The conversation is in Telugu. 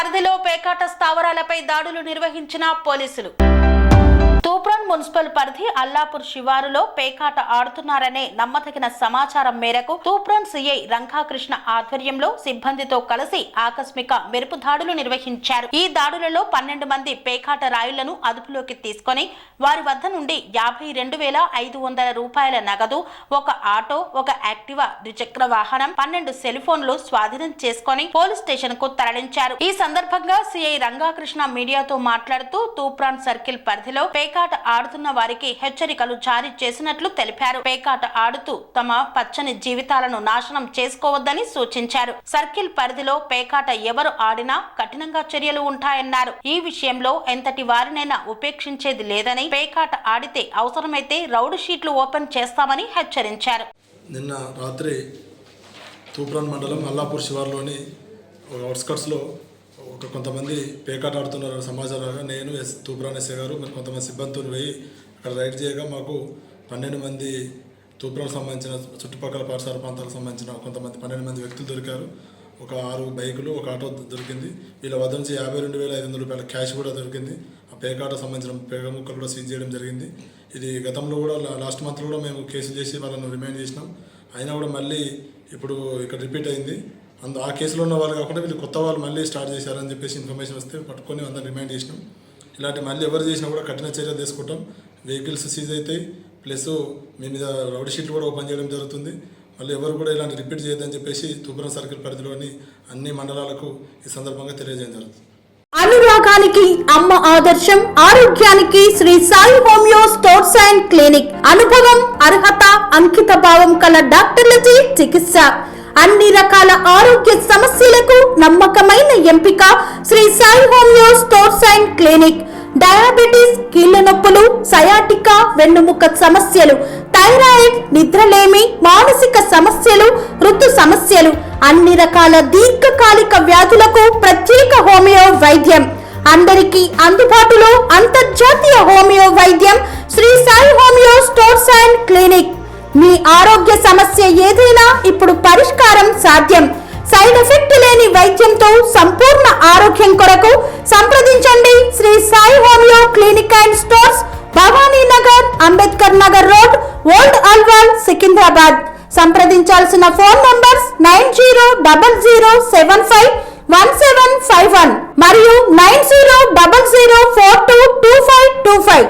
పరిధిలో పేకాట స్థావరాలపై దాడులు నిర్వహించిన పోలీసులు. తూప్రాన్ మున్సిపల్ పరిధి అల్లాపూర్ శివారులో పేకాట ఆడుతున్నారనే నమ్మదగిన సమాచారం మేరకు తూప్రాన్ సిఐ రంగాకృష్ణ ఆధ్వర్యంలో సిబ్బందితో కలిసి ఆకస్మిక మెరుపు దాడులు నిర్వహించారు. ఈ దాడులలో 12 మంది పేకాట రాయులను అదుపులోకి తీసుకుని వారి వద్ద నుండి 52,500 రూపాయల నగదు, ఒక ఆటో, ఒక యాక్టివా ద్విచక్ర వాహనం, 12 సెల్ ఫోన్లు స్వాధీనం చేసుకుని పోలీస్ స్టేషన్ కు తరలించారు. ఈ సందర్భంగా సిఐ రంగాకృష్ణ మీడియాతో మాట్లాడుతూ తూప్రాన్ సర్కిల్ పరిధిలో పేకాట ఆడుతున్న వారికి హెచ్చరికలు జారీ చేసినట్లు తెలిపారు. పేకాట ఆడుతూ తమ పచ్చని జీవితాలను నాశనం చేసుకోవద్దని సూచించారు. సర్కిల్ పరిధిలో పేకాట ఎవరు ఆడినా కఠినంగా చర్యలు ఉంటాయన్నారు. ఈ విషయంలో ఎంతటి వారినైనా ఉపేక్షించేది లేదని, పేకాట ఆడితే అవసరమైతే రౌడ్ షీట్లు ఓపెన్ చేస్తామని హెచ్చరించారు. నిన్న రాత్రి తూప్రాన్ మండలం అల్లాపూర్ శివార్లోని అవుట్స్కట్స్లో కొంతమంది పేకాట ఆడుతున్నారని సమాచారంగా నేను తూప్రాన్ ఎస్ఐ గారు మరి కొంతమంది సిబ్బందితో పోయి అక్కడ రైడ్ చేయగా మాకు 12 మంది తూప్రాన్ సంబంధించిన చుట్టుపక్కల పరిసర ప్రాంతాలకు సంబంధించిన కొంతమంది 12 మంది వ్యక్తులు దొరికారు. ఒక 6 బైకులు, ఒక ఆటో దొరికింది. వీళ్ళ వద్ద నుంచి 52,500 రూపాయల క్యాష్ కూడా దొరికింది. ఆ పేకాట సంబంధించిన పేక ముక్కలు కూడా సీజ్ చేయడం జరిగింది. ఇది గతంలో కూడా లాస్ట్ మంత్లో కూడా మేము కేసులు చేసి వాళ్ళను రిమైండ్ చేసినాం. అయినా కూడా మళ్ళీ ఇప్పుడు ఇక్కడ రిపీట్ అయింది. ఆ కేసులో ఉన్న వాళ్ళు కాకుండా వీళ్ళు కొత్త వాళ్ళు మళ్ళీ స్టార్ట్ చేశారని చెప్పేసి ఇన్ఫర్మేషన్ వస్తే పట్టుకొని అందరిని రిమైండ్ చేసినాం. ఇలాంటి మళ్ళీ ఎవరు చేసినా కూడా కఠిన చర్యలు తీసుకుంటాం. వెహికల్స్ సీజ్ అవుతాయి, ప్లస్ మీ మీద రౌడ్ షీట్లు కూడా ఓపెన్ చేయడం జరుగుతుంది. మళ్ళీ ఎవరు కూడా ఇలాంటి రిపీట్ చేయొద్దని చెప్పేసి తూప్రాన్ సర్కిల్ పరిధిలోని అన్ని మండలాలకు ఈ సందర్భంగా తెలియజేయడం జరుగుతుంది. అనురాగానికి అమ్మ ఆదర్శం, ఆరోగ్యానికి Shri Sai homeo stores and clinic. అనుభవం, అర్హత, అంకిత భావం కల డాక్టర్లచే చికిత్స. అన్ని రకాల ఆరోగ్య సమస్యలకు నమ్మకమైన ఎంపిక Shri Sai homeo stores and clinic. Diabetes, కీళ్ల నొప్పులు, సయాటికా, వెన్నుముక సమస్యలు, థైరాయిడ్, నిద్రలేమి, మానసిక సమస్యలు, ఋతు సమస్యలు, అన్ని రకాల దీర్ఘకాలిక వ్యాధులకు ప్రత్యేక హోమియో వైద్యం. అందరికీ అందుబాటులో అంతర్జాతీయ హోమియో వైద్యం Sri Sai homeo stores and clinic. మీ ఆరోగ్య సమస్య ఏదైనా ఇప్పుడు పరిష్కారం సాధ్యం. సైడ్ ఎఫెక్ట్ లేని వైద్యంతో సంపూర్ణ ఆరోగ్యం కొరకు సంప్రదించండి Sri Sai homeo clinic and stores, Bhavani Nagar, Ambedkar Nagar road, old Alwal, Secunderabad. సంప్రదించాల్సిన ఫోన్ నంబర్స్ 9000751751 మరియు 9000422525.